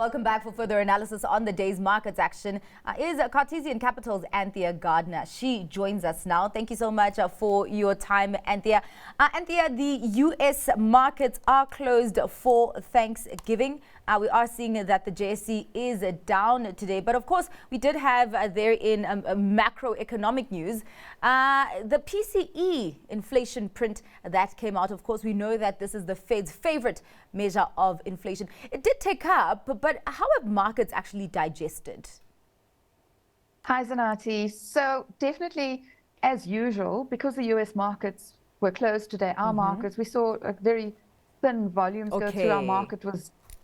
Welcome back for further analysis on the day's markets action. Is Cartesian Capital's Anthea Gardner. She joins us now. Thank you so much for your time, Anthea. Anthea, the U.S. markets are closed for Thanksgiving. We are seeing that the JSE is down today. But of course, we did have there in macroeconomic news, the PCE inflation print that came out. Of course, we know that this is the Fed's favorite measure of inflation. It did take up, but how have markets actually digested? Hi, Zanati. So definitely, as usual, because the US markets were closed today, our markets, we saw a very thin volumes go through.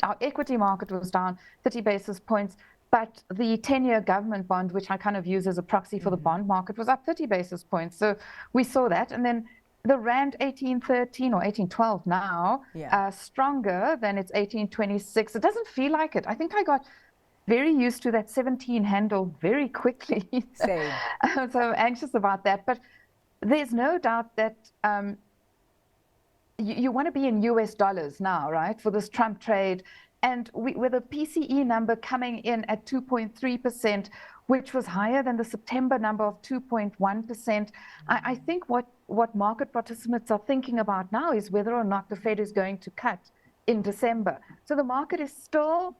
Our equity market was down 30 basis points, but the 10-year government bond, which I kind of use as a proxy for the bond market, was up 30 basis points. So we saw that. And then the Rand 1813 or 1812 now, stronger than its 1826. It doesn't feel like it. I think I got very used to that 17 handle very quickly. Same. So I'm anxious about that. But there's no doubt that you want to be in US dollars now, right, for this Trump trade. And with a PCE number coming in at 2.3%, which was higher than the September number of 2.1%, I think what market participants are thinking about now is whether or not the Fed is going to cut in December. So the market is still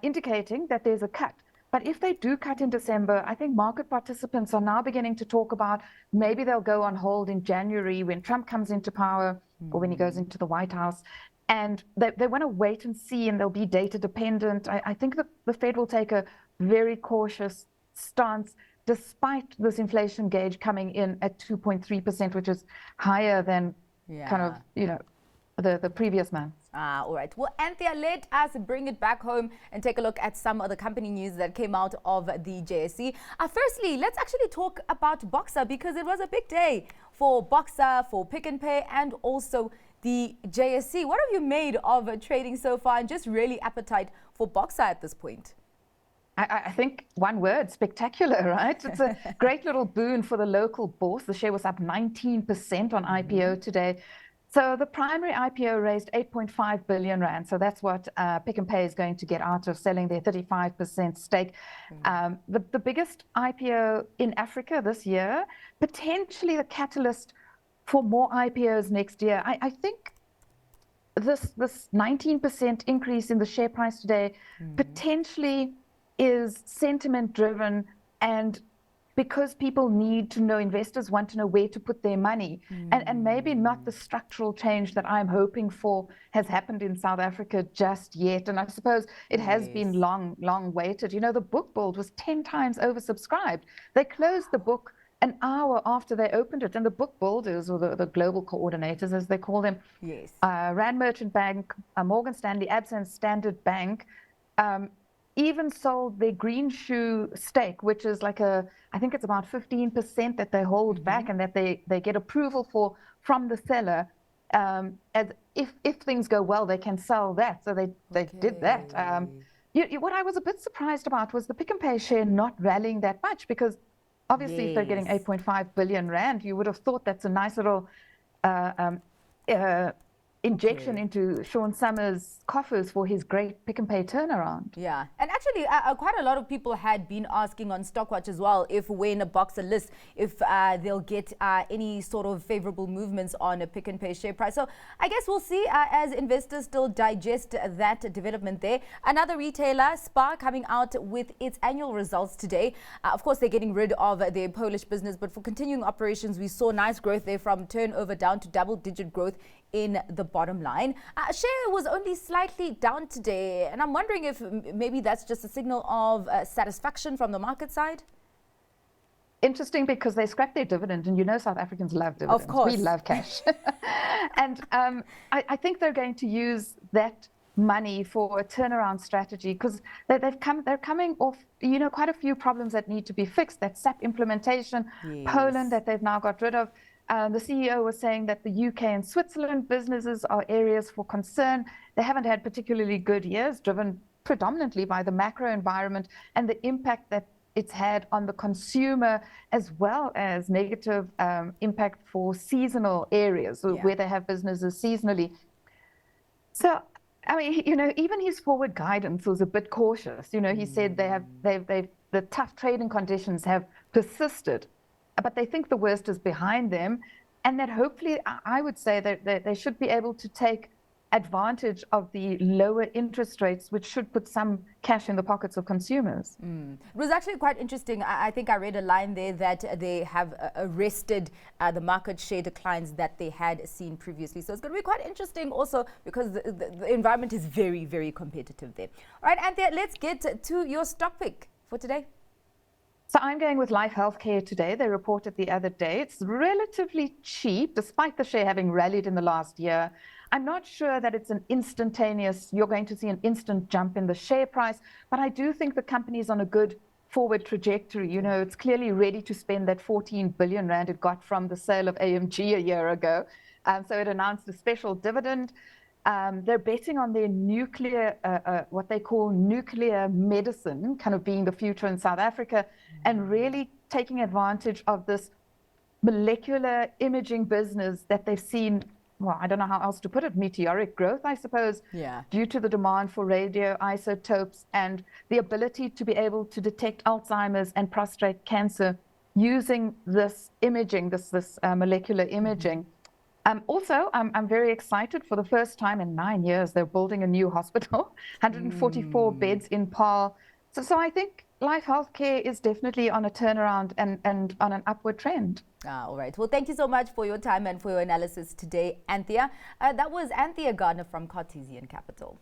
indicating that there's a cut. But if they do cut in December, I think market participants are now beginning to talk about maybe they'll go on hold in January when Trump comes into power or when he goes into the White House. And they want to wait and see, and they'll be data dependent. I think that the Fed will take a very cautious stance despite this inflation gauge coming in at 2.3%, which is higher than kind of, the previous month. All right. Well, Anthea, let us bring it back home and take a look at some of the company news that came out of the JSE. Firstly, let's actually talk about Boxer, because it was a big day for Boxer, for Pick n Pay, and also the JSE. What have you made of trading so far, and just really appetite for Boxer at this point? I think one word, spectacular, right? It's a great little boon for the local bourse. The share was up 19% on IPO today. So the primary IPO raised 8.5 billion rand. So that's what Pick n Pay is going to get out of selling their 35% stake. The biggest IPO in Africa this year, potentially the catalyst for more IPOs next year. I think this 19% increase in the share price today potentially is sentiment driven, and because people need to know, investors want to know where to put their money. And maybe not the structural change that I'm hoping for has happened in South Africa just yet. And I suppose it has been long waited. The book build was 10 times oversubscribed. They closed the book an hour after they opened it. And the book builders, or the global coordinators, as they call them, Rand Merchant Bank, Morgan Stanley, Absa, and Standard Bank, even sold their green shoe stake, which is like I think it's about 15% that they hold back, and that they get approval for from the seller. As if things go well, they can sell that. So they did that. What I was a bit surprised about was the Pick n Pay share not rallying that much, because obviously if they're getting 8.5 billion rand, you would have thought that's a nice little injection into Sean Summers' coffers for his great Pick n Pay turnaround. Yeah, and actually quite a lot of people had been asking on Stockwatch as well if when a Boxer lists, if they'll get any sort of favorable movements on a Pick n Pay share price. So I guess we'll see as investors still digest that development there. Another retailer, Spar, coming out with its annual results today. Of course, they're getting rid of their Polish business, but for continuing operations, we saw nice growth there, from turnover down to double-digit growth in the bottom line. Share was only slightly down today, and I'm wondering if maybe that's just a signal of satisfaction from the market side. Interesting, because they scrapped their dividend, and South Africans love dividends. Of course. We love cash. And I think they're going to use that money for a turnaround strategy, because they're coming off quite a few problems that need to be fixed. That SAP implementation, Poland that they've now got rid of. The CEO was saying that the UK and Switzerland businesses are areas for concern. They haven't had particularly good years, driven predominantly by the macro environment and the impact that it's had on the consumer, as well as negative impact for seasonal areas where they have businesses seasonally. So I mean, even his forward guidance was a bit cautious. He said the tough trading conditions have persisted, but they think the worst is behind them, and that hopefully, I would say that they should be able to take advantage of the lower interest rates, which should put some cash in the pockets of consumers. It was actually quite interesting. I think I read a line there that they have arrested the market share declines that they had seen previously. So it's going to be quite interesting also because the environment is very, very competitive there. All right, Anthea, let's get to your stock pick for today. So I'm going with Life Healthcare today. They reported the other day. It's relatively cheap, despite the share having rallied in the last year. I'm not sure that it's you're going to see an instant jump in the share price, but I do think the company is on a good forward trajectory. It's clearly ready to spend that 14 billion rand it got from the sale of AMG a year ago. So it announced a special dividend. They're betting on their nuclear, what they call nuclear medicine, kind of being the future in South Africa, and really taking advantage of this molecular imaging business that they've seen. Well, I don't know how else to put it, meteoric growth, I suppose, due to the demand for radioisotopes and the ability to be able to detect Alzheimer's and prostate cancer using this imaging, this molecular imaging. Also, I'm very excited. For the first time in 9 years, they're building a new hospital, 144 beds in Paarl. So I think Life Healthcare is definitely on a turnaround and on an upward trend. All right. Well, thank you so much for your time and for your analysis today, Anthea. That was Anthea Gardner from Cartesian Capital.